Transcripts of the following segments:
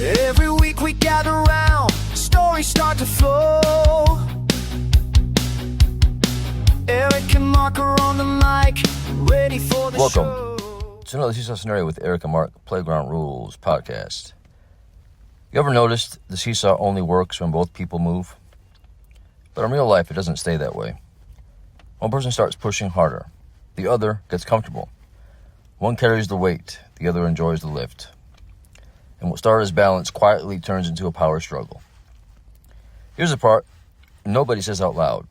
Every week we gather round, stories start to flow. Eirc and Mark are on the mic, ready for the Welcome show. to another Seesaw scenario with Eirc and Mark Playground Rules podcast. You ever noticed the seesaw only works when both people move? But in real life, it doesn't stay that way. One person starts pushing harder. The other gets comfortable. One carries the weight. The other enjoys the lift. And what started as balance quietly turns into a power struggle. Here's the part nobody says out loud.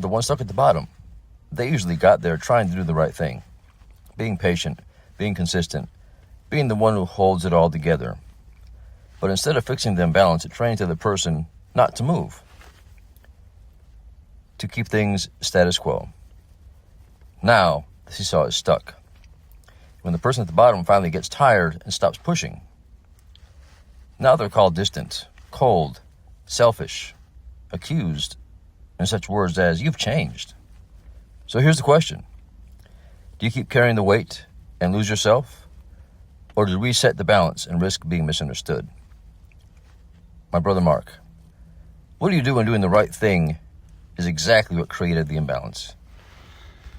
The one stuck at the bottom, they usually got there trying to do the right thing. Being patient, being consistent, being the one who holds it all together. But instead of fixing the imbalance, it trained to the person not to move. To keep things status quo. Now, the seesaw is stuck. When the person at the bottom finally gets tired and stops pushing, now they're called distant, cold, selfish, accused, and such words as, you've changed. So here's the question. Do you keep carrying the weight and lose yourself? Or do you reset the balance and risk being misunderstood? My brother Mark, what do you do when doing the right thing is exactly what created the imbalance?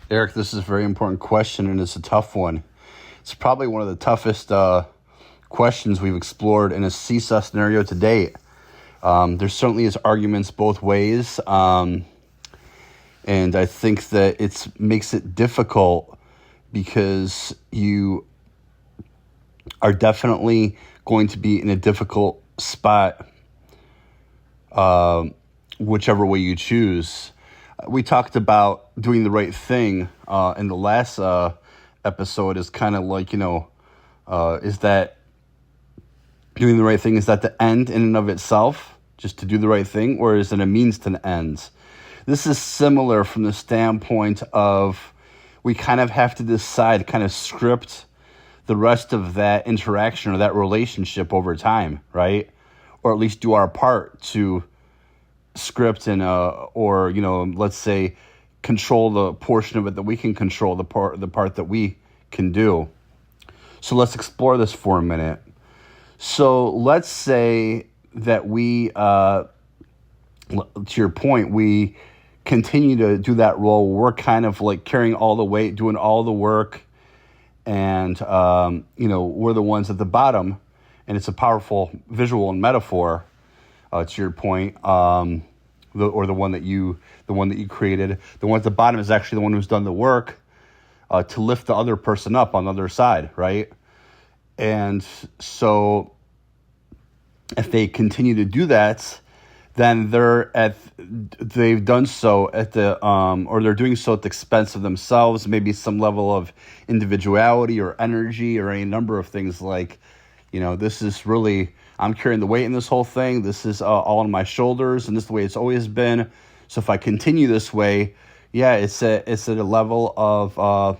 Eirc, this is a very important question, and it's a tough one. It's probably one of the toughest questions we've explored in a seesaw scenario to date. There certainly is arguments both ways, and I think that it makes it difficult because you are definitely going to be in a difficult spot, whichever way you choose. We talked about doing the right thing in the last episode is kind of like, is that doing the right thing, is that the end in and of itself, just to do the right thing, or is it a means to an end? This is similar from the standpoint of we kind of have to decide, kind of script the rest of that interaction or that relationship over time, right? Or at least do our part to script and or let's say control the portion of it that we can control, the part that we can do. So let's explore this for a minute. So let's say that we to your point, we continue to do that role. We're kind of like carrying all the weight, doing all the work, and we're the ones at the bottom, and it's a powerful visual and metaphor. To your point, the one that you created. The one at the bottom is actually the one who's done the work to lift the other person up on the other side, right? And so, if they continue to do that, then they've done so at the or they're doing so at the expense of themselves, maybe some level of individuality or energy or any number of things like, this is really, I'm carrying the weight in this whole thing. This is all on my shoulders, and this is the way it's always been. So if I continue this way, it's at a level of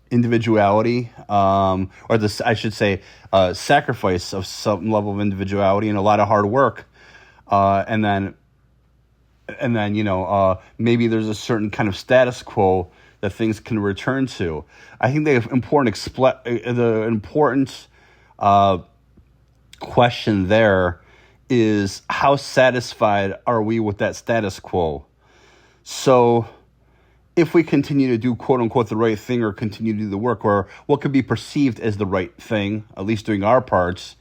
individuality, or this, I should say, sacrifice of some level of individuality and a lot of hard work, and then maybe there's a certain kind of status quo that things can return to. I think the important question there is, how satisfied are we with that status quo? So if we continue to do quote unquote the right thing, or continue to do the work, or what could be perceived as the right thing, at least doing our parts,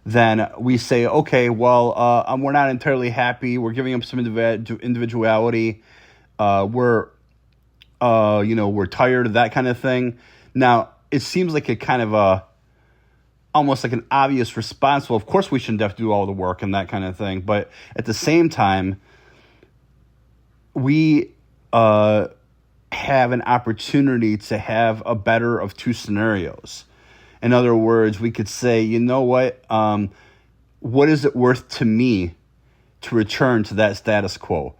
then we say, okay, well, we're not entirely happy. We're giving up some individuality. We're tired of that kind of thing. Now, it seems like a kind of almost like an obvious response. Well, of course we shouldn't have to do all the work and that kind of thing. But at the same time, we have an opportunity to have a better of two scenarios. In other words, we could say, what is it worth to me to return to that status quo?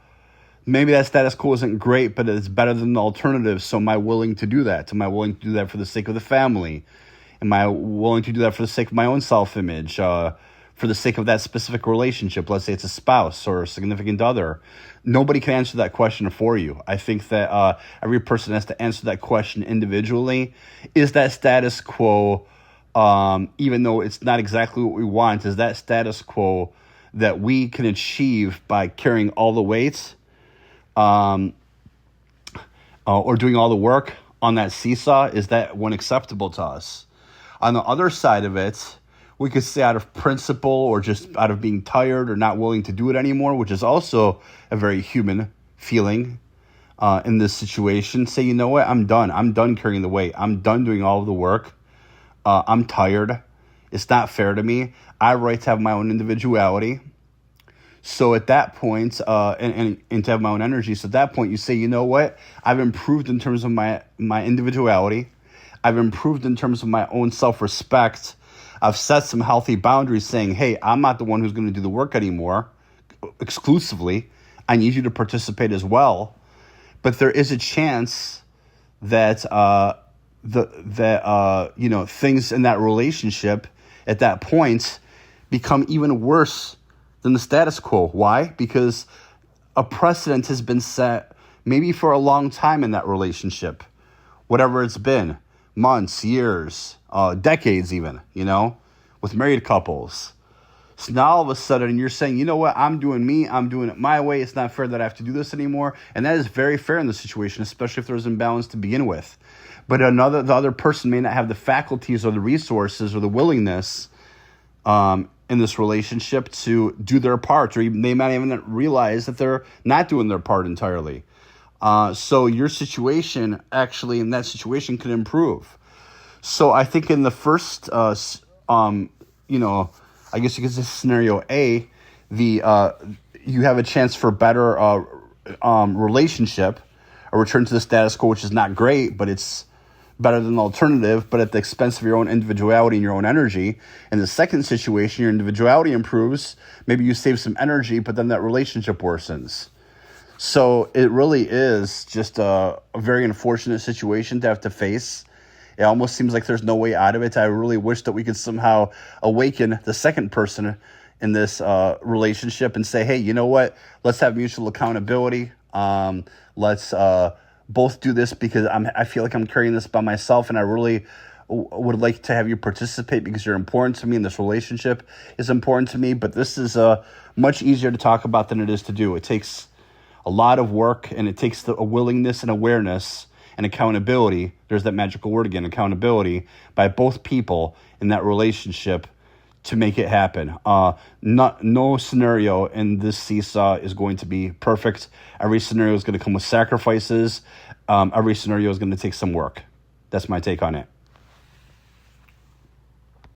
Maybe that status quo isn't great, but it's better than the alternative. So am I willing to do that? Am I willing to do that for the sake of the family? Am I willing to do that for the sake of my own self-image, for the sake of that specific relationship? Let's say it's a spouse or a significant other. Nobody can answer that question for you. I think that every person has to answer that question individually. Is that status quo even though it's not exactly what we want, is that status quo that we can achieve by carrying all the weight, or doing all the work on that seesaw, is that one acceptable to us? On the other side of it, we could say out of principle or just out of being tired or not willing to do it anymore, which is also a very human feeling in this situation. Say, you know what, I'm done. I'm done carrying the weight. I'm done doing all of the work. I'm tired. It's not fair to me. I have a right to have my own individuality. So at that point, and to have my own energy. So at that point, you say, you know what, I've improved in terms of my individuality. I've improved in terms of my own self-respect. I've set some healthy boundaries saying, hey, I'm not the one who's going to do the work anymore exclusively. I need you to participate as well. But there is a chance that things in that relationship at that point become even worse than the status quo. Why? Because a precedent has been set maybe for a long time in that relationship, whatever it's been, months, years, decades even, with married couples. So now all of a sudden you're saying, you know what, I'm doing me, I'm doing it my way. It's not fair that I have to do this anymore. And that is very fair in this situation, especially if there's imbalance to begin with. But the other person may not have the faculties or the resources or the willingness in this relationship to do their part, or they might even realize that they're not doing their part entirely. So your situation actually in that situation could improve. So I think in the first, I guess you could say scenario A, you have a chance for better relationship, a return to the status quo, which is not great, but it's better than the alternative, but at the expense of your own individuality and your own energy. In the second situation, your individuality improves. Maybe you save some energy, but then that relationship worsens. So it really is just a very unfortunate situation to have to face. It almost seems like there's no way out of it. I really wish that we could somehow awaken the second person in this relationship and say, hey, you know what? Let's have mutual accountability. Let's both do this because I feel like I'm carrying this by myself, and I really would like to have you participate because you're important to me and this relationship is important to me. But this is much easier to talk about than it is to do. It takes a lot of work, and it takes a willingness and awareness and accountability. There's that magical word again, accountability, by both people in that relationship to make it happen. No scenario in this seesaw is going to be perfect. Every scenario is going to come with sacrifices. Every scenario is going to take some work. That's my take on it.